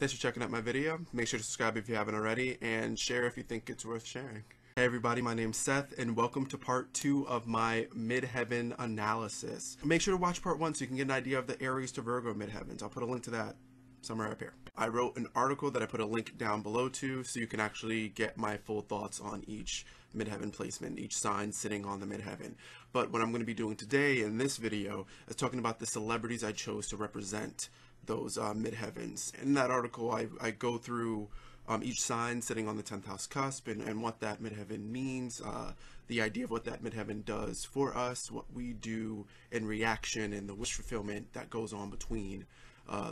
Thanks for checking out my video. Make sure to subscribe if you haven't already, and share if you think it's worth sharing. Hey everybody, my name's Seth, and welcome to part 2 of my midheaven analysis. Make sure to watch part 1 so you can get an idea of the Aries to Virgo midheavens. I'll put a link to that somewhere up here. I wrote an article that I put a link down below to, so you can actually get my full thoughts on each midheaven placement, each sign sitting on the midheaven. But what I'm going to be doing today in this video is talking about the celebrities I chose to represent those midheavens. In that article, I go through each sign sitting on the 10th house cusp and what that midheaven means, the idea of what that midheaven does for us, what we do in reaction, and the wish fulfillment that goes on between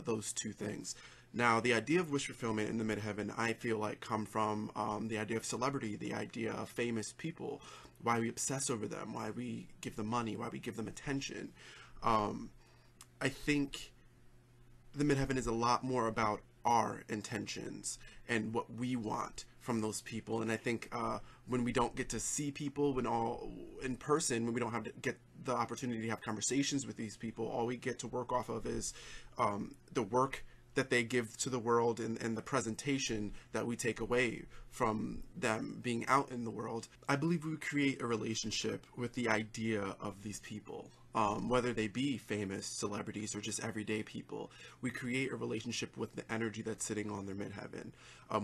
those two things. Now, the idea of wish fulfillment in the midheaven, I feel like, come from the idea of celebrity, the idea of famous people, why we obsess over them, why we give them money, why we give them attention. I think the midheaven is a lot more about our intentions and what we want from those people. And I think when we don't get to see people in person, when we don't have to get the opportunity to have conversations with these people, all we get to work off of is the work that they give to the world and the presentation that we take away from them being out in the world. I believe we create a relationship with the idea of these people, whether they be famous celebrities or just everyday people. We create a relationship with the energy that's sitting on their midheaven.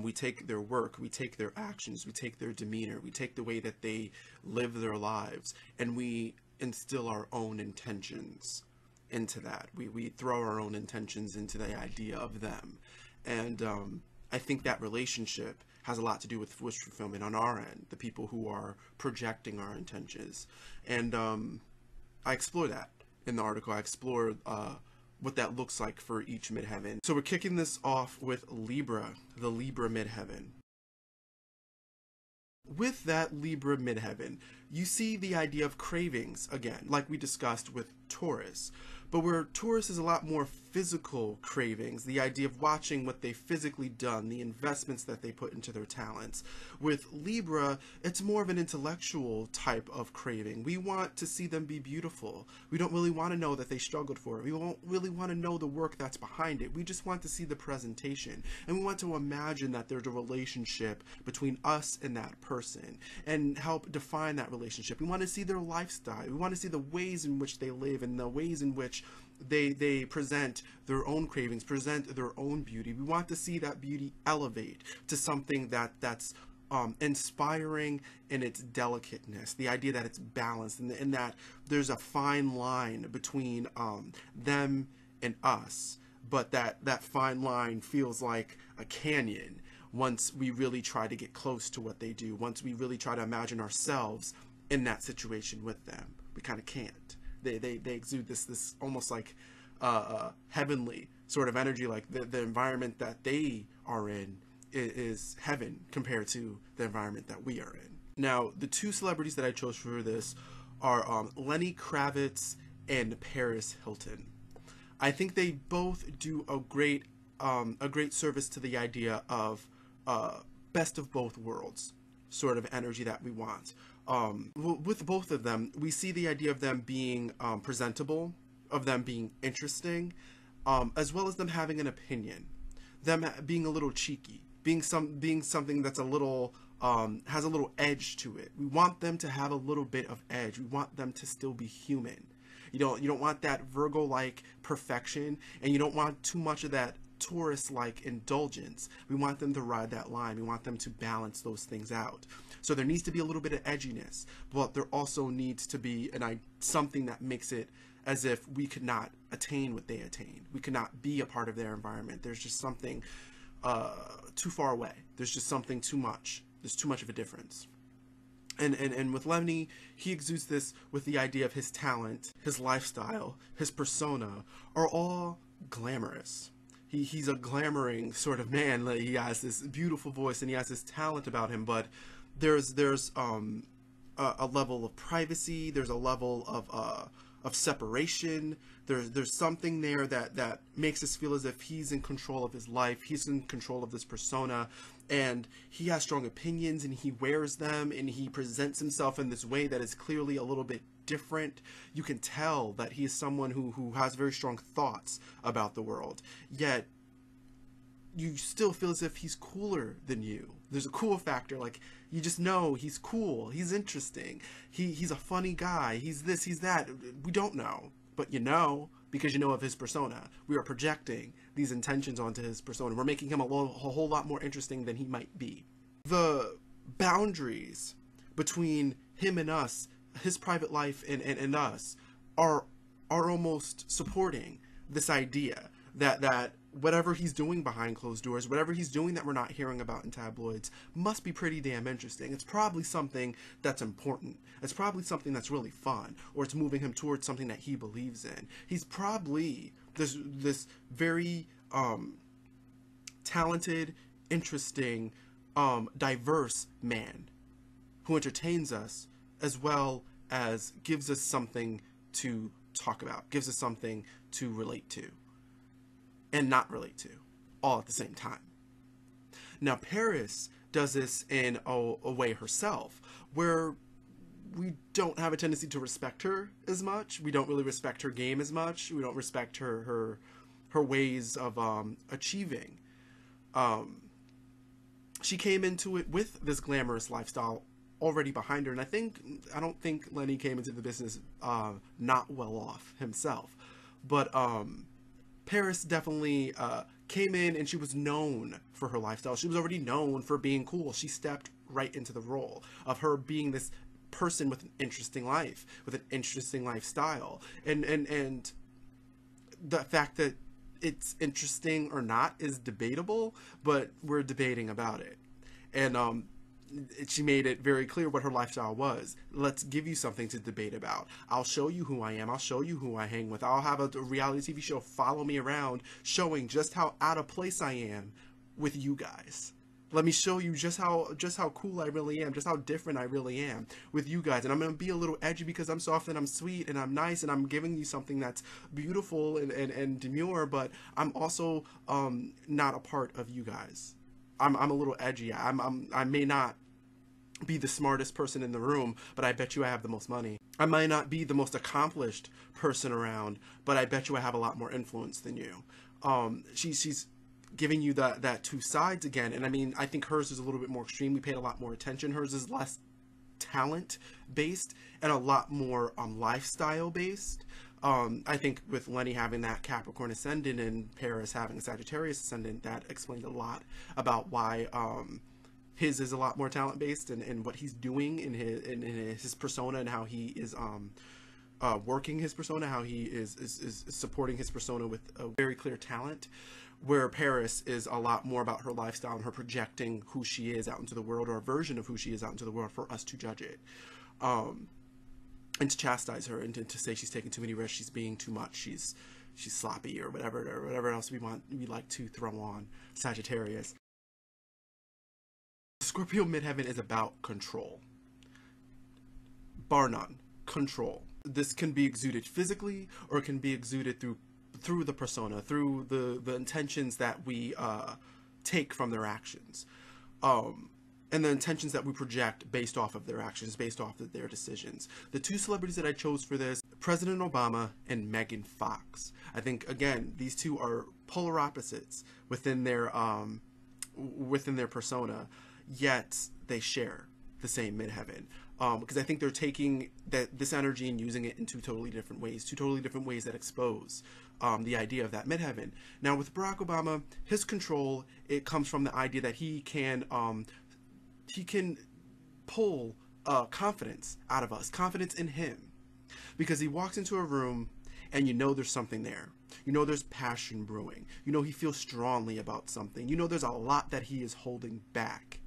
We take their work, we take their actions, we take their demeanor, we take the way that they live their lives, and we instill our own intentions into that. We throw our own intentions into the idea of them. And I think that relationship has a lot to do with wish fulfillment on our end, the people who are projecting our intentions. And I explore that in the article. I explore what that looks like for each midheaven. So we're kicking this off with Libra, the Libra midheaven. With that Libra midheaven, you see the idea of cravings again, like we discussed with Taurus. But where Taurus is a lot more physical cravings, the idea of watching what they've physically done, the investments that they put into their talents. With Libra, it's more of an intellectual type of craving. We want to see them be beautiful. We don't really want to know that they struggled for it. We don't really want to know the work that's behind it. We just want to see the presentation. And we want to imagine that there's a relationship between us and that person and help define that relationship. We want to see their lifestyle. We want to see the ways in which they live and the ways in which they present their own cravings, present their own beauty. We want to see that beauty elevate to something that's inspiring in its delicateness, the idea that it's balanced and that there's a fine line between them and us, but that fine line feels like a canyon once we really try to get close to what they do, once we really try to imagine ourselves in that situation with them. We kind of can't. They exude this almost like heavenly sort of energy, like the environment that they are in is heaven compared to the environment that we are in. Now, the two celebrities that I chose for this are Lenny Kravitz and Paris Hilton. I think they both do a great service to the idea of best of both worlds sort of energy that we want. With both of them, we see the idea of them being presentable, of them being interesting, as well as them having an opinion, them being a little cheeky, being something that's a little has a little edge to it. We want them to have a little bit of edge. We want them to still be human. You don't want that Virgo-like perfection, and you don't want too much of that Taurus-like indulgence. We want them to ride that line. We want them to balance those things out. So there needs to be a little bit of edginess, but there also needs to be something that makes it as if we could not attain what they attain. We could not be a part of their environment. There's just something too far away. There's just something too much. There's too much of a difference. And with Lenny, he exudes this with the idea of his talent, his lifestyle, his persona are all glamorous. He's a glamoring sort of man. Like, he has this beautiful voice and he has this talent about him, but there's a level of privacy. There's a level of separation. There's something there that makes us feel as if he's in control of his life. He's in control of this persona, and he has strong opinions and he wears them and he presents himself in this way that is clearly a little bit different. You can tell that he is someone who has very strong thoughts about the world, yet you still feel as if he's cooler than you. There's a cool factor, like you just know he's cool, he's interesting, he's a funny guy, he's this, he's that. We don't know, but you know, because you know of his persona. We are projecting these intentions onto his persona. We're making him a whole lot more interesting than he might be. The boundaries between him and us, his private life and us, are almost supporting this idea that whatever he's doing behind closed doors, whatever he's doing that we're not hearing about in tabloids, must be pretty damn interesting. It's probably something that's important. It's probably something that's really fun, or it's moving him towards something that he believes in. He's probably this very talented, interesting, diverse man who entertains us as well as gives us something to talk about, gives us something to relate to and not relate to, all at the same time. Now, Paris does this in a way herself, where we don't have a tendency to respect her as much. We don't really respect her game as much. We don't respect her ways of achieving. She came into it with this glamorous lifestyle already behind her, and I don't think Lenny came into the business not well off himself, but Paris definitely came in, and she was known for her lifestyle. She was already known for being cool. She stepped right into the role of her being this person with an interesting life, with an interesting lifestyle, and the fact that it's interesting or not is debatable, but we're debating about it. And she made it very clear what her lifestyle was. Let's give you something to debate about. I'll show you who I am. I'll show you who I hang with. I'll have a reality TV show follow me around, showing just how out of place I am with you guys. Let me show you just how cool I really am, just how different I really am with you guys. And I'm going to be a little edgy because I'm soft and I'm sweet and I'm nice and I'm giving you something that's beautiful and demure, but I'm also not a part of you guys. I'm a little edgy. I may not be the smartest person in the room, but I bet you I have the most money. I might not be the most accomplished person around, but I bet you I have a lot more influence than you. She's giving you that two sides again, and I mean, I think hers is a little bit more extreme. We paid a lot more attention. Hers is less talent based and a lot more lifestyle based. I think with Lenny having that Capricorn ascendant and Paris having a Sagittarius ascendant, that explains a lot about why his is a lot more talent based and what he's doing in his persona, and how he is working his persona, how he is supporting his persona with a very clear talent, where Paris is a lot more about her lifestyle and her projecting who she is out into the world, or a version of who she is out into the world for us to judge it, and to chastise her, and to say she's taking too many risks, she's being too much, she's sloppy, or whatever else we like to throw on Sagittarius. Scorpio Midheaven is about control. Bar none. Control. This can be exuded physically, or it can be exuded through the persona, through the intentions that we take from their actions. And the intentions that we project based off of their actions, based off of their decisions. The two celebrities that I chose for this, President Obama and Megan Fox. I think, again, these two are polar opposites within their persona, yet they share the same midheaven. Because I think they're taking this energy and using it in two totally different ways that expose the idea of that midheaven. Now, with Barack Obama, his control, it comes from the idea that he can pull confidence out of us, confidence in him, because he walks into a room and you know there's something there. You know there's passion brewing. You know he feels strongly about something. You know there's a lot that he is holding back,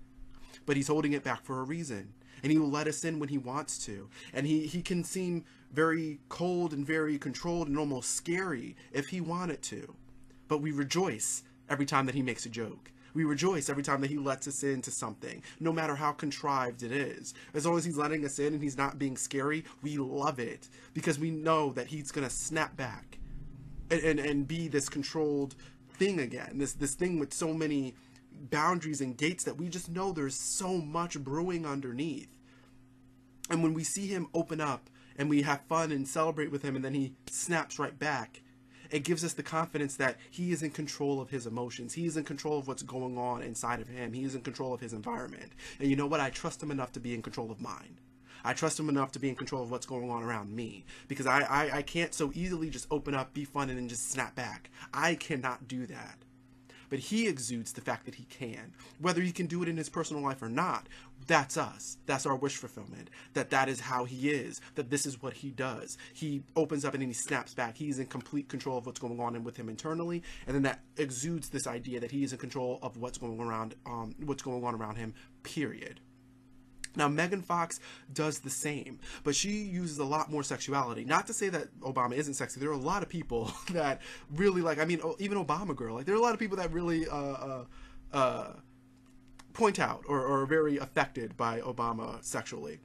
but he's holding it back for a reason. And he will let us in when he wants to. And he can seem very cold and very controlled and almost scary if he wanted to. But we rejoice every time that he makes a joke. We rejoice every time that he lets us into something, no matter how contrived it is. As long as he's letting us in and he's not being scary, we love it, because we know that he's going to snap back and be this controlled thing again, this thing with so many boundaries and gates that we just know there's so much brewing underneath. And when we see him open up and we have fun and celebrate with him, and then he snaps right back, It gives us the confidence that he is in control of his emotions. He is in control of what's going on inside of him. He is in control of his environment. And you know what? I trust him enough to be in control of mine. I trust him enough to be in control of what's going on around me, because I can't so easily just open up, be fun, and then just snap back. I cannot do that. But he exudes the fact that he can. Whether he can do it in his personal life or not, that's us. That's our wish fulfillment. That is how he is. That this is what he does. He opens up and then he snaps back. He's in complete control of what's going on with him internally, and then that exudes this idea that he is in control of what's going on around him, period. Now, Megan Fox does the same, but she uses a lot more sexuality. Not to say that Obama isn't sexy. There are a lot of people that really like, I mean, even Obama girl. Like, there are a lot of people that really point out or are very affected by Obama sexually.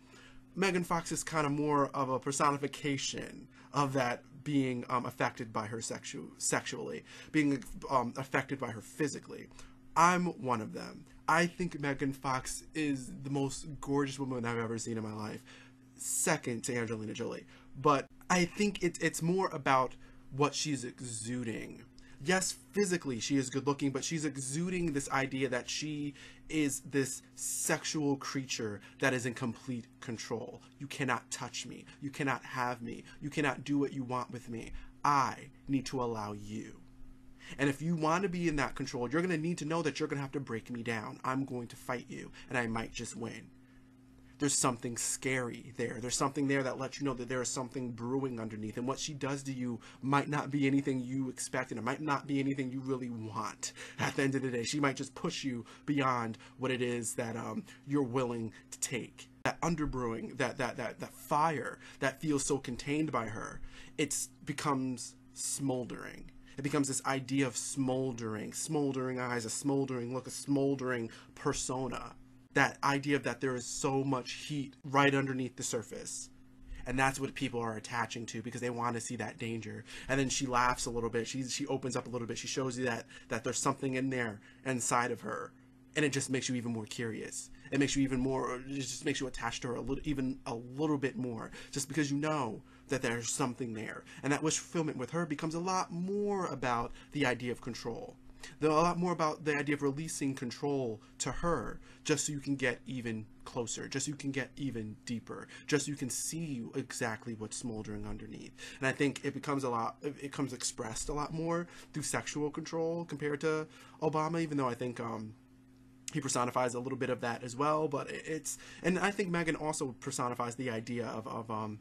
Megan Fox is kind of more of a personification of that being affected by her sexually, being affected by her physically. I'm one of them. I think Megan Fox is the most gorgeous woman I've ever seen in my life, second to Angelina Jolie. But I think it's more about what she's exuding. Yes, physically she is good looking, but she's exuding this idea that she is this sexual creature that is in complete control. You cannot touch me. You cannot have me. You cannot do what you want with me. I need to allow you. And if you want to be in that control, you're going to need to know that you're going to have to break me down. I'm going to fight you, and I might just win. There's something scary there. There's something there that lets you know that there is something brewing underneath. And what she does to you might not be anything you expect, and it might not be anything you really want. At the end of the day, she might just push you beyond what it is that you're willing to take. That underbrewing, that fire that feels so contained by her, it becomes smoldering. It becomes this idea of smoldering eyes, a smoldering look, a smoldering persona. That idea of that there is so much heat right underneath the surface. And that's what people are attaching to because they want to see that danger. And then she laughs a little bit. She opens up a little bit. She shows you that there's something in there inside of her. And it just makes you even more curious. It makes you even more, it just makes you attached to her even a little bit more. Just because you know that there's something there. And that wish fulfillment with her becomes a lot more about the idea of control. A lot more about the idea of releasing control to her, just so you can get even closer, just so you can get even deeper, just so you can see exactly what's smoldering underneath. And I think it becomes expressed a lot more through sexual control compared to Obama, even though I think he personifies a little bit of that as well. But and I think Megan also personifies the idea of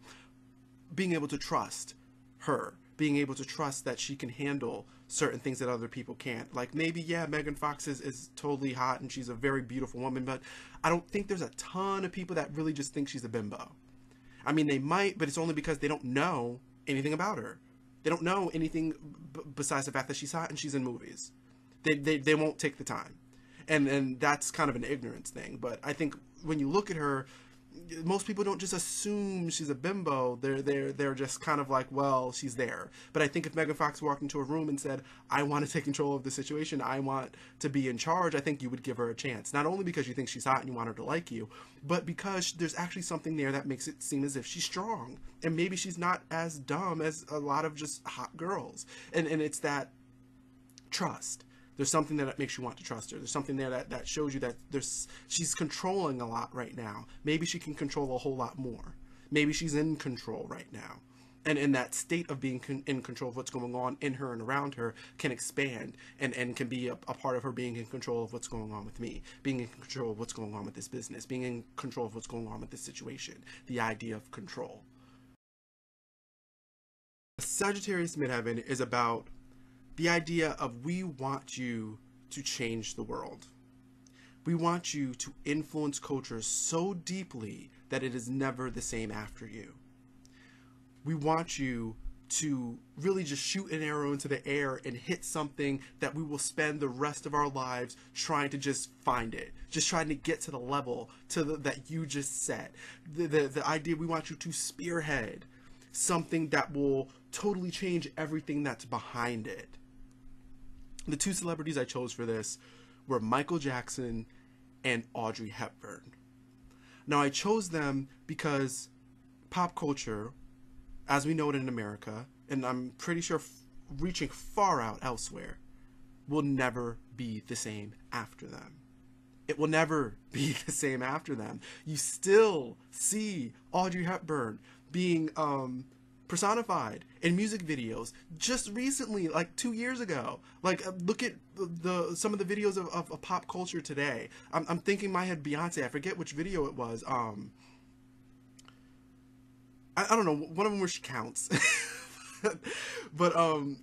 being able to trust her, being able to trust that she can handle certain things that other people can't. Like maybe, yeah, Megan Fox is totally hot and she's a very beautiful woman, but I don't think there's a ton of people that really just think she's a bimbo. I mean, they might, but it's only because they don't know anything about her. They don't know anything besides the fact that she's hot and she's in movies. They won't take the time. And that's kind of an ignorance thing. But I think when you look at her, most people don't just assume she's a bimbo. They're just kind of like, well, she's there. But I think if Megan Fox walked into a room and said, I want to take control of the situation, I want to be in charge, I think you would give her a chance. Not only because you think she's hot and you want her to like you, but because there's actually something there that makes it seem as if she's strong. And maybe she's not as dumb as a lot of just hot girls. And it's that trust. There's something that makes you want to trust her. There's something there that shows you that she's controlling a lot right now. Maybe she can control a whole lot more. Maybe she's in control right now. And in that state of being in control of what's going on in her and around her can expand and can be a part of her being in control of what's going on with me, being in control of what's going on with this business, being in control of what's going on with this situation. The idea of control. Sagittarius Midheaven is about the idea of we want you to change the world. We want you to influence culture so deeply that it is never the same after you. We want you to really just shoot an arrow into the air and hit something that we will spend the rest of our lives trying to just find it, just trying to get to the level that you just set. The idea, we want you to spearhead something that will totally change everything that's behind it. The two celebrities I chose for this were Michael Jackson and Audrey Hepburn. Now, I chose them because pop culture, as we know it in America, and I'm pretty sure reaching far out elsewhere, will never be the same after them. It will never be the same after them. You still see Audrey Hepburn being personified in music videos just recently, like 2 years ago. Like, look at some of the videos of pop culture today. I'm thinking in my head Beyonce. I forget which video it was. I don't know, one of them where she counts. But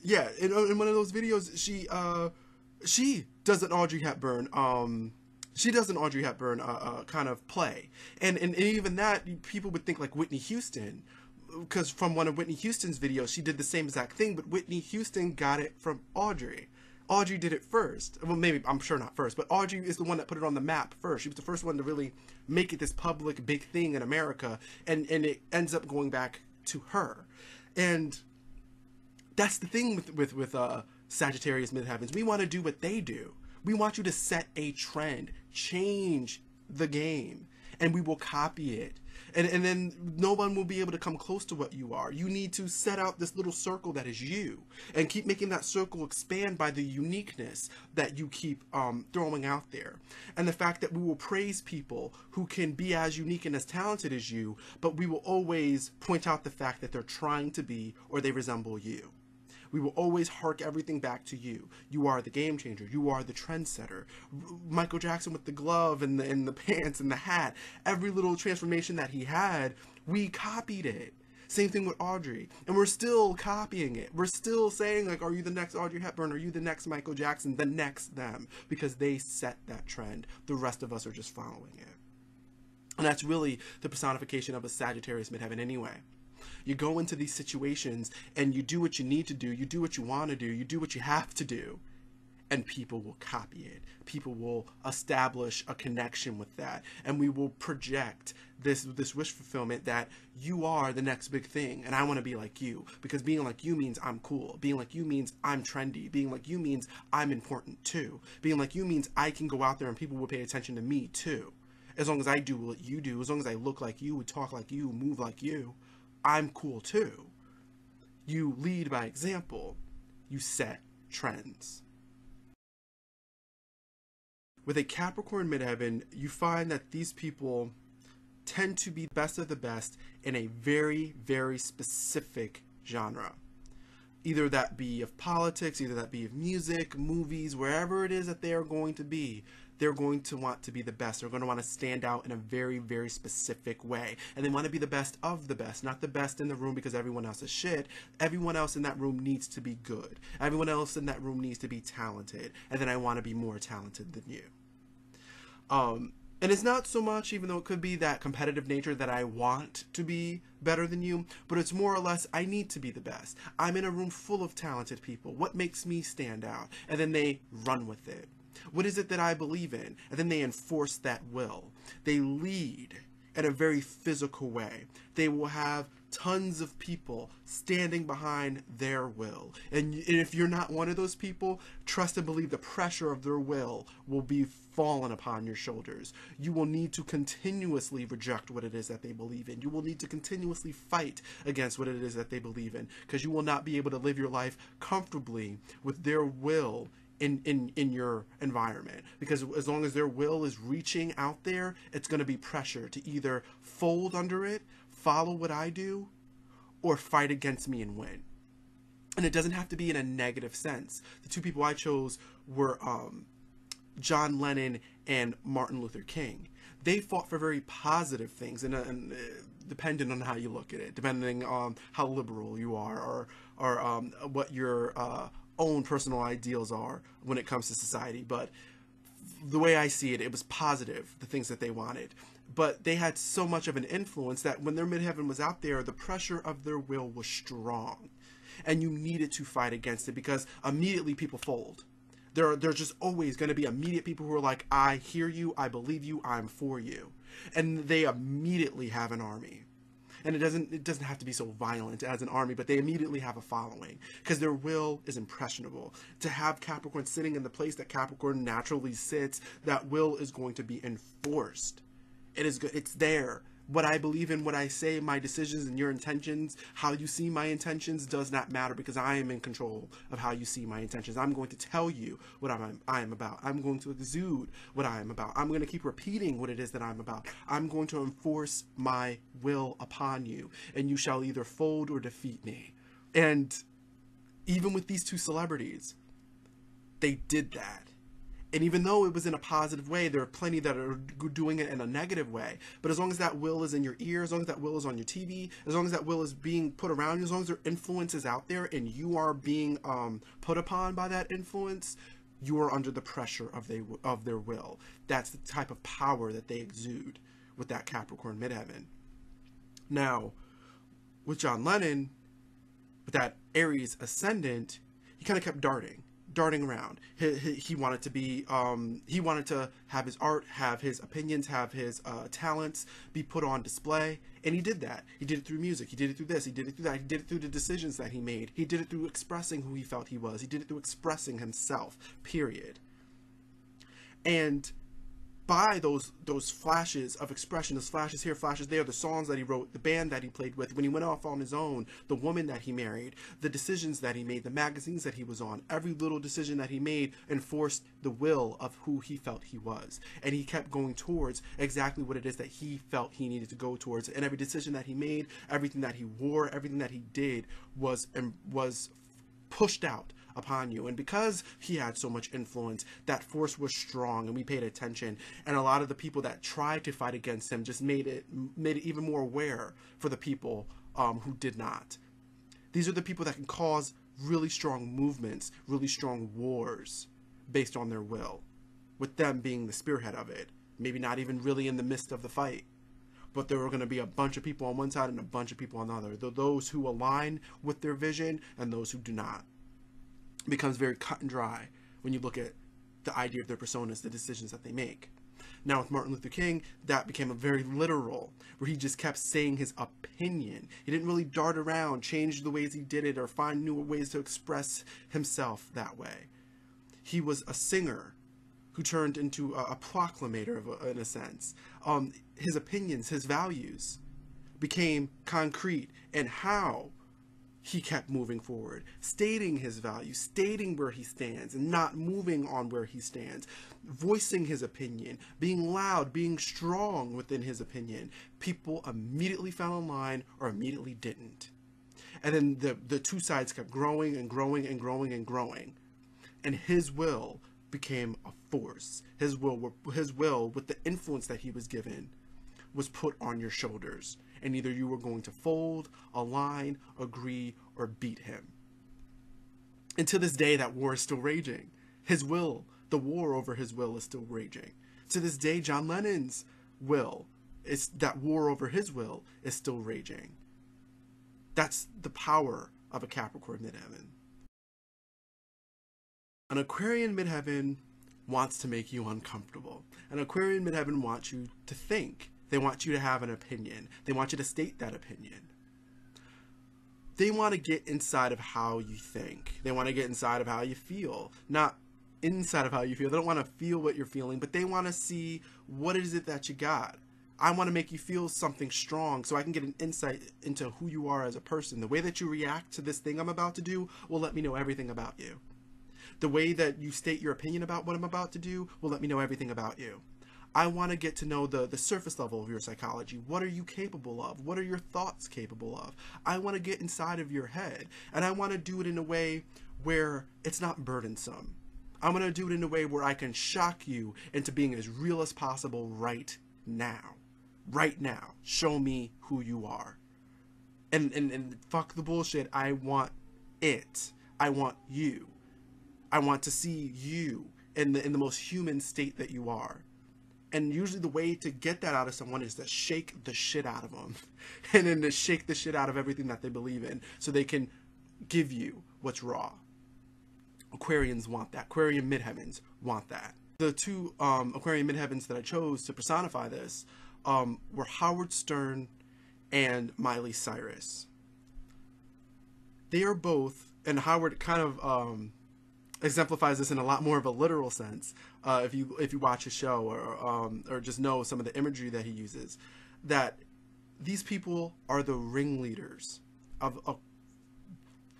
yeah, in one of those videos, she does an Audrey Hepburn kind of play, and even that, people would think like Whitney Houston, because from one of Whitney Houston's videos, she did the same exact thing, but Whitney Houston got it from Audrey. Audrey did it first. Well, maybe, I'm sure not first, but Audrey is the one that put it on the map first. She was the first one to really make it this public big thing in America, and it ends up going back to her. And that's the thing with Sagittarius Midheavens. We want to do what they do. We want you to set a trend, change the game, and we will copy it. And then no one will be able to come close to what you are. You need to set out this little circle that is you, and keep making that circle expand by the uniqueness that you keep throwing out there. And the fact that we will praise people who can be as unique and as talented as you, but we will always point out the fact that they're trying to be, or they resemble you. We will always hark everything back to you. You are the game changer. You are the trendsetter. Michael Jackson with the glove and the pants and the hat. Every little transformation that he had, we copied it. Same thing with Audrey. And we're still copying it. We're still saying, like, are you the next Audrey Hepburn? Are you the next Michael Jackson? The next them. Because they set that trend. The rest of us are just following it. And that's really the personification of a Sagittarius midheaven anyway. You go into these situations and you do what you need to do, you do what you want to do, you do what you have to do, and people will copy it. People will establish a connection with that, and we will project this wish fulfillment that you are the next big thing, and I want to be like you, because being like you means I'm cool. Being like you means I'm trendy. Being like you means I'm important too. Being like you means I can go out there and people will pay attention to me too. As long as I do what you do, as long as I look like you, talk like you, move like you, I'm cool too. You lead by example. You set trends. With a Capricorn midheaven, you find that these people tend to be best of the best in a very, very specific genre. Either that be of politics, either that be of music, movies, wherever it is that they are going to be, they're going to want to be the best. They're going to want to stand out in a very, very specific way. And they want to be the best of the best, not the best in the room because everyone else is shit. Everyone else in that room needs to be good. Everyone else in that room needs to be talented. And then I want to be more talented than you. And it's not so much, even though it could be that competitive nature that I want to be better than you, but it's more or less, I need to be the best. I'm in a room full of talented people. What makes me stand out? And then they run with it. What is it that I believe in? And then they enforce that will. They lead in a very physical way. They will have tons of people standing behind their will. And if you're not one of those people, trust and believe the pressure of their will be fallen upon your shoulders. You will need to continuously reject what it is that they believe in. You will need to continuously fight against what it is that they believe in, because you will not be able to live your life comfortably with their will in your environment, because as long as their will is reaching out there, it's going to be pressure to either fold under it, follow what I do, or fight against me and win. And it doesn't have to be in a negative sense. The two people I chose were John Lennon and Martin Luther King. They fought for very positive things, and depending on how you look at it, depending on how liberal you are, or what your own personal ideals are when it comes to society. But the way I see it, it was positive, the things that they wanted. But they had so much of an influence that when their midheaven was out there, the pressure of their will was strong. And you needed to fight against it, because immediately people fold. There's just always going to be immediate people who are like, I hear you, I believe you, I'm for you. And they immediately have an army. And it doesn't have to be so violent as an army, but they immediately have a following, because their will is impressionable. To have Capricorn sitting in the place that Capricorn naturally sits, that will is going to be enforced. It's there. What I believe in, what I say, my decisions and your intentions, how you see my intentions does not matter, because I am in control of how you see my intentions. I'm going to tell you what I am about. I'm going to exude what I am about. I'm going to keep repeating what it is that I'm about. I'm going to enforce my will upon you, and you shall either fold or defeat me. And even with these two celebrities, they did that. And even though it was in a positive way, there are plenty that are doing it in a negative way. But as long as that will is in your ear, as long as that will is on your TV, as long as that will is being put around you, as long as their influence is out there and you are being put upon by that influence, you are under the pressure of their will. That's the type of power that they exude with that Capricorn midheaven. Now, with John Lennon, with that Aries ascendant, he kind of kept darting around. He wanted to be, he wanted to have his art, have his opinions, have his talents be put on display. And he did that. He did it through music. He did it through this. He did it through that. He did it through the decisions that he made. He did it through expressing who he felt he was. He did it through expressing himself, period. And by those flashes of expression, those flashes here, flashes there, the songs that he wrote, the band that he played with, when he went off on his own, the woman that he married, the decisions that he made, the magazines that he was on, every little decision that he made enforced the will of who he felt he was. And he kept going towards exactly what it is that he felt he needed to go towards. And every decision that he made, everything that he wore, everything that he did was pushed out upon you. And because he had so much influence, that force was strong, and we paid attention. And a lot of the people that tried to fight against him just made it even more aware for the people who did not. These are the people that can cause really strong movements, really strong wars based on their will, with them being the spearhead of it. Maybe not even really in the midst of the fight, but there are going to be a bunch of people on one side and a bunch of people on the other. Those who align with their vision and those who do not. It becomes very cut and dry when you look at the idea of their personas, the decisions that they make. Now with Martin Luther King, that became a very literal, where he just kept saying his opinion. He didn't really dart around, change the ways he did it, or find new ways to express himself that way. He was a singer who turned into a proclamator, in a sense. His opinions, his values became concrete, and how he kept moving forward, stating his values, stating where he stands, and not moving on where he stands, voicing his opinion, being loud, being strong within his opinion. People immediately fell in line or immediately didn't. And then the two sides kept growing and growing and growing and growing. And his will became a force. His will, with the influence that he was given, was put on your shoulders. And either you were going to fold, align, agree, or beat him. And to this day, that war is still raging. His will, the war over his will, is still raging. To this day, John Lennon's will, that war over his will is still raging. That's the power of a Capricorn midheaven. An Aquarian midheaven wants to make you uncomfortable. An Aquarian midheaven wants you to think. They want you to have an opinion. They want you to state that opinion. They want to get inside of how you think. They want to get inside of how you feel. Not inside of how you feel. They don't want to feel what you're feeling, but they want to see what is it that you got. I want to make you feel something strong so I can get an insight into who you are as a person. The way that you react to this thing I'm about to do will let me know everything about you. The way that you state your opinion about what I'm about to do will let me know everything about you. I want to get to know the surface level of your psychology. What are you capable of? What are your thoughts capable of? I want to get inside of your head, and I want to do it in a way where it's not burdensome. I'm going to do it in a way where I can shock you into being as real as possible right now. Right now. Show me who you are. And fuck the bullshit. I want it. I want you. I want to see you in the most human state that you are. And usually the way to get that out of someone is to shake the shit out of them. And then to shake the shit out of everything that they believe in so they can give you what's raw. Aquarians want that. Aquarian midheavens want that. The two Aquarian midheavens that I chose to personify this were Howard Stern and Miley Cyrus. They are both, and Howard kind of exemplifies this in a lot more of a literal sense. If you watch his show or just know some of the imagery that he uses, that These people are the ringleaders of a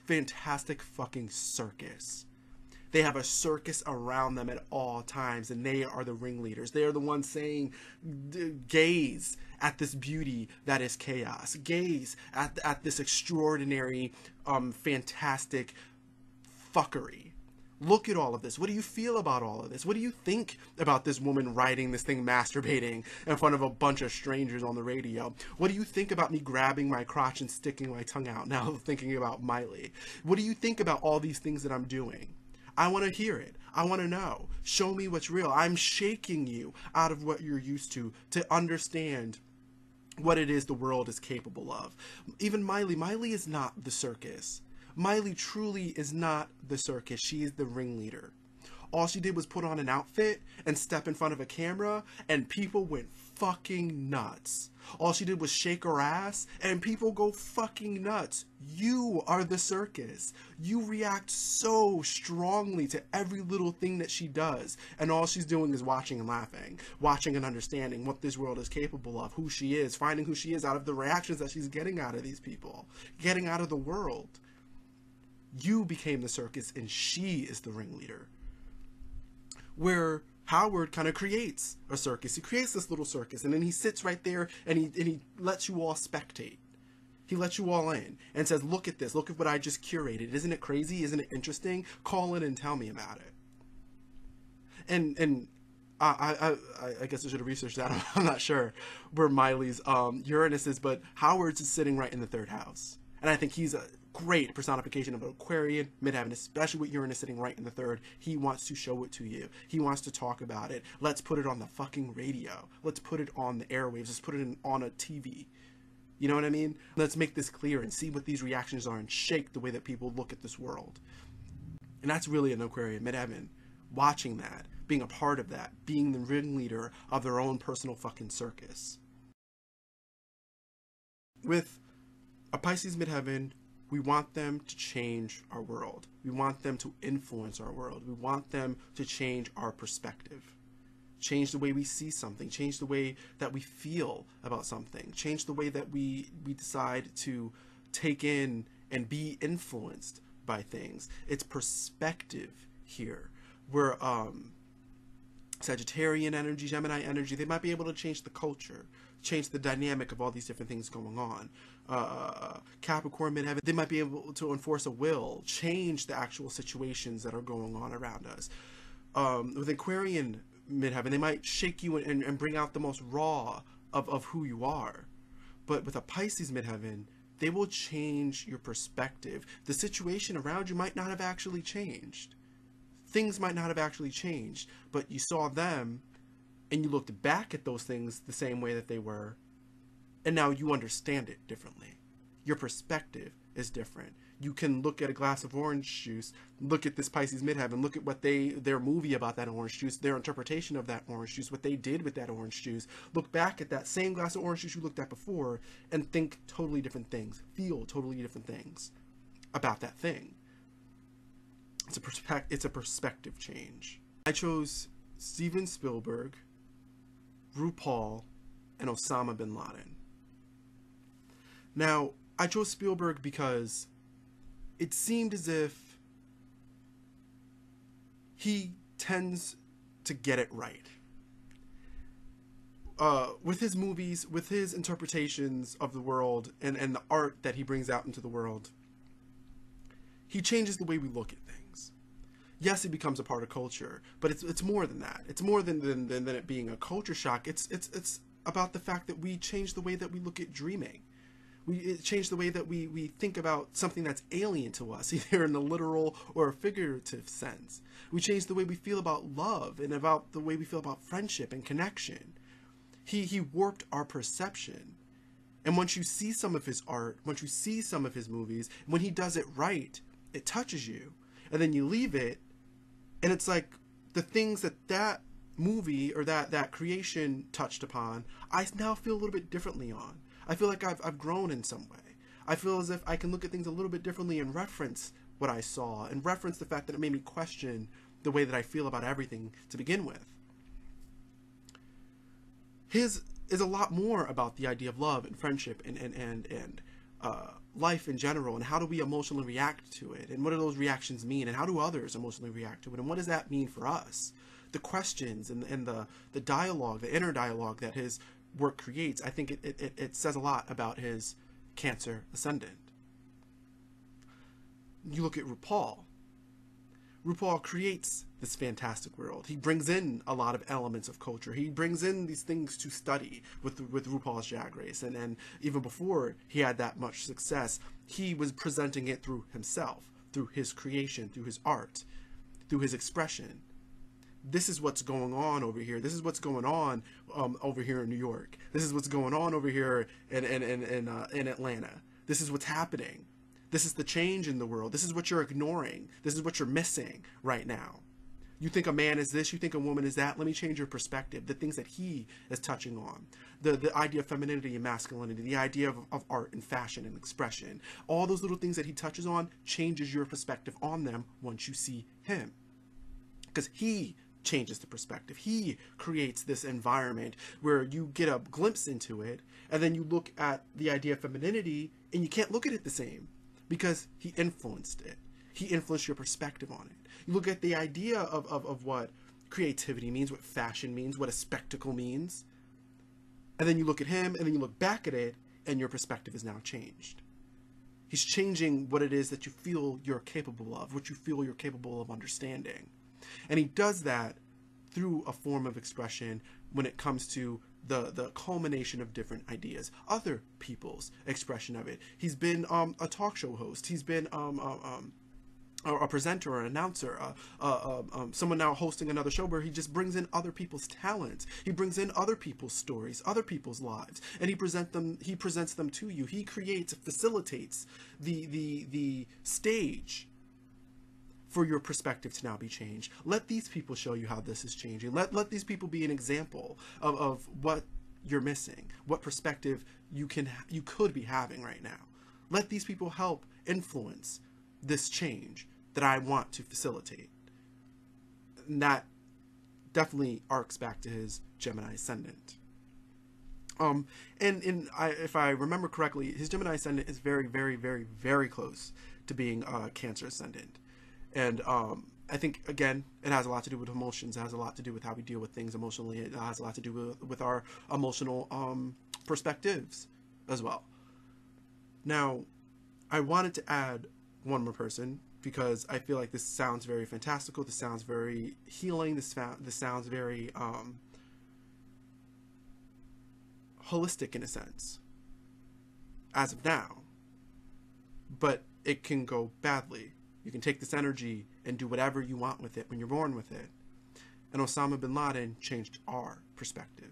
fantastic fucking circus. They have a circus around them at all times, and they are the ringleaders. They are the ones saying, gaze at this beauty that is chaos. Gaze at this extraordinary, fantastic fuckery. Look at all of this. What do you feel about all of this? What do you think about this woman writing this thing, masturbating in front of a bunch of strangers on the radio? What do you think about me grabbing my crotch and sticking my tongue out now thinking about Miley? What do you think about all these things that I'm doing? I want to hear it. I want to know. Show me what's real. I'm shaking you out of what you're used to understand what it is the world is capable of. Even Miley is not the circus. Miley truly is not the circus. She is the ringleader. All she did was put on an outfit and step in front of a camera, and people went fucking nuts. All she did was shake her ass, and people go fucking nuts. You are the circus. You react so strongly to every little thing that she does, and all she's doing is watching and laughing, watching and understanding what this world is capable of, who she is, finding who she is out of the reactions that she's getting out of these people, getting out of the world. You became the circus, and she is the ringleader. Where Howard kind of creates a circus. He creates this little circus, and then he sits right there, and he lets you all spectate. He lets you all in and says, look at this. Look at what I just curated. Isn't it crazy? Isn't it interesting? Call in and tell me about it. And I guess I should have researched that. I'm not sure where Miley's Uranus is, but Howard's is sitting right in the third house. And I think he's a great personification of an Aquarian midheaven, especially with Uranus sitting right in the third. He wants to show it to you. He wants to talk about it. Let's put it on the fucking radio. Let's put it on the airwaves. Let's put it on a TV. You know what I mean? Let's make this clear and see what these reactions are and shake the way that people look at this world. And that's really an Aquarian midheaven. Watching that, being a part of that, being the ringleader of their own personal fucking circus. With a Pisces midheaven, we want them to change our world. We want them to influence our world. We want them to change our perspective. Change the way we see something. Change the way that we feel about something. Change the way that we decide to take in and be influenced by things. It's perspective here. We're Sagittarian energy, Gemini energy. They might be able to change the culture, change the dynamic of all these different things going on. Capricorn midheaven, they might be able to enforce a will, change the actual situations that are going on around us. With Aquarian midheaven, they might shake you and bring out the most raw of who you are. But with a Pisces midheaven, they will change your perspective. The situation around you might not have actually changed. Things might not have actually changed, but you saw them and you looked back at those things the same way that they were, and now you understand it differently. Your perspective is different. You can look at a glass of orange juice, look at this Pisces midheaven, look at what their movie about that orange juice, their interpretation of that orange juice, what they did with that orange juice. Look back at that same glass of orange juice you looked at before and think totally different things, feel totally different things about that thing. It's a perspective change. I chose Steven Spielberg, RuPaul, and Osama bin Laden. Now, I chose Spielberg because it seemed as if he tends to get it right. With his movies, with his interpretations of the world and the art that he brings out into the world, he changes the way we look at things. Yes, it becomes a part of culture, but it's more than that. It's more than it being a culture shock. It's about the fact that we change the way that we look at dreaming. It changed the way that we think about something that's alien to us, either in the literal or a figurative sense. We changed the way we feel about love and about the way we feel about friendship and connection. He warped our perception. And once you see some of his art, once you see some of his movies, when he does it right, it touches you. And then you leave it, and it's like the things that movie or that creation touched upon, I now feel a little bit differently on. I feel like I've grown in some way. I feel as if I can look at things a little bit differently and reference what I saw and reference the fact that it made me question the way that I feel about everything to begin with. His is a lot more about the idea of love and friendship and life in general, and how do we emotionally react to it, and what do those reactions mean, and how do others emotionally react to it, and what does that mean for us? The questions and the dialogue, the inner dialogue that his work creates, I think it says a lot about his Cancer ascendant. You look at RuPaul. RuPaul creates this fantastic world. He brings in a lot of elements of culture. He brings in these things to study with RuPaul's Drag Race. And even before he had that much success, he was presenting it through himself, through his creation, through his art, through his expression. This is what's going on over here. This is what's going on over here in New York. This is what's going on over here in Atlanta. This is what's happening. This is the change in the world. This is what you're ignoring. This is what you're missing right now. You think a man is this, you think a woman is that. Let me change your perspective. The things that he is touching on. The idea of femininity and masculinity. The idea of art and fashion and expression. All those little things that he touches on changes your perspective on them once you see him. Because he changes the perspective. He creates this environment where you get a glimpse into it, and then you look at the idea of femininity, and you can't look at it the same because he influenced it. He influenced your perspective on it. You look at the idea of what creativity means, what fashion means, what a spectacle means, and then you look at him, and then you look back at it, and your perspective is now changed. He's changing what it is that you feel you're capable of, what you feel you're capable of understanding. And he does that through a form of expression when it comes to the culmination of different ideas, other people's expression of it. He's been a talk show host. He's been a presenter or an announcer, someone now hosting another show where he just brings in other people's talents. He brings in other people's stories, other people's lives, and he presents them to you. He facilitates the stage for your perspective to now be changed. Let these people show you how this is changing. Let these people be an example of what you're missing, what perspective you could be having right now. Let these people help influence this change that I want to facilitate. And that definitely arcs back to his Gemini ascendant. If I remember correctly, his Gemini ascendant is very, very, very, very close to being a Cancer ascendant. And I think, again, it has a lot to do with emotions. It has a lot to do with how we deal with things emotionally. It has a lot to do with our emotional perspectives as well. Now, I wanted to add one more person because I feel like this sounds very fantastical. This sounds very healing. This sounds very holistic in a sense, as of now. But it can go badly. You can take this energy and do whatever you want with it when you're born with it. And Osama bin Laden changed our perspective.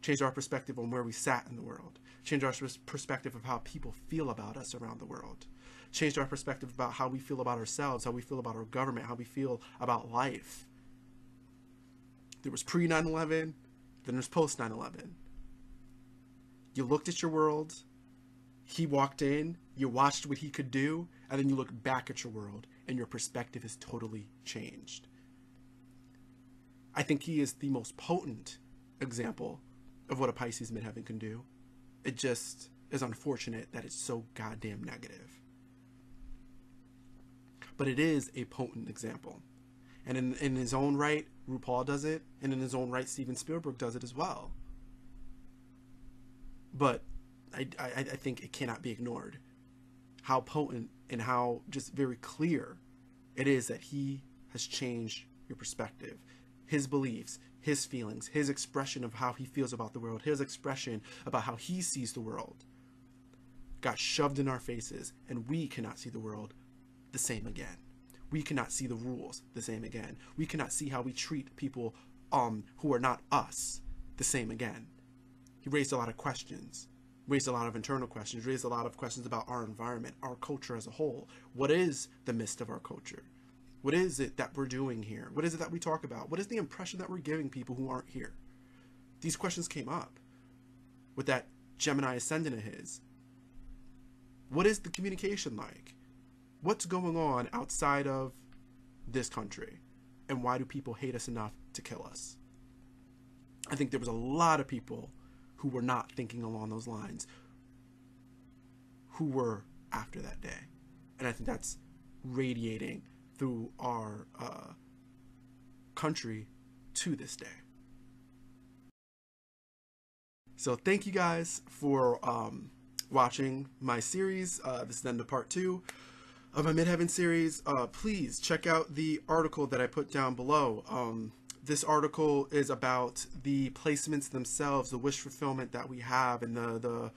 Changed our perspective on where we sat in the world. Changed our perspective of how people feel about us around the world. Changed our perspective about how we feel about ourselves, how we feel about our government, how we feel about life. There was pre 9/11, then there's post 9/11. You looked at your world, he walked in, you watched what he could do, and then you look back at your world, and your perspective is totally changed. I think he is the most potent example of what a Pisces midheaven can do. It just is unfortunate that it's so goddamn negative. But it is a potent example. And in his own right, RuPaul does it, and in his own right, Steven Spielberg does it as well. But I think it cannot be ignored how potent and how just very clear it is that he has changed your perspective, his beliefs, his feelings, his expression of how he feels about the world, his expression about how he sees the world got shoved in our faces, and we cannot see the world the same again. We cannot see the rules the same again. We cannot see how we treat people who are not us the same again. He raised a lot of questions. Raised a lot of internal questions, raised a lot of questions about our environment, our culture as a whole. What is the mist of our culture? What is it that we're doing here? What is it that we talk about? What is the impression that we're giving people who aren't here? These questions came up with that Gemini ascendant of his. What is the communication like? What's going on outside of this country? And why do people hate us enough to kill us? I think there was a lot of people who were not thinking along those lines, who were after that day. And I think that's radiating through our country to this day. So thank you guys for watching my series. This is then the part 2 of my Midheaven series. Please check out the article that I put down below. This article is about the placements themselves, the wish fulfillment that we have, and the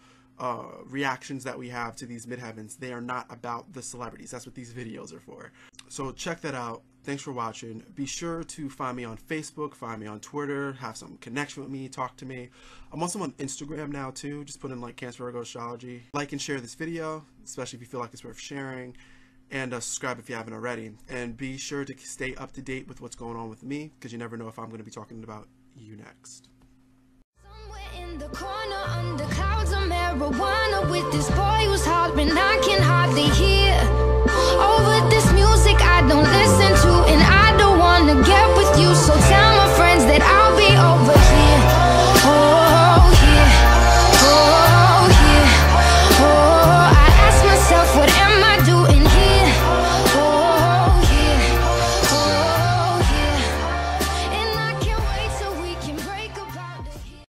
reactions that we have to these midheavens. They are not about the celebrities. That's what these videos are for. So check that out. Thanks for watching. Be sure to find me on Facebook, find me on Twitter, have some connection with me, talk to me. I'm also on Instagram now too. Just put in like Cancer Virgo Astrology. Like and share this video, especially if you feel like it's worth sharing. And subscribe if you haven't already. And be sure to stay up to date with what's going on with me, because you never know if I'm going to be talking about you next. In the corner under clouds of marijuana with this boy who's hollering I can hardly hear. Over this music I don't listen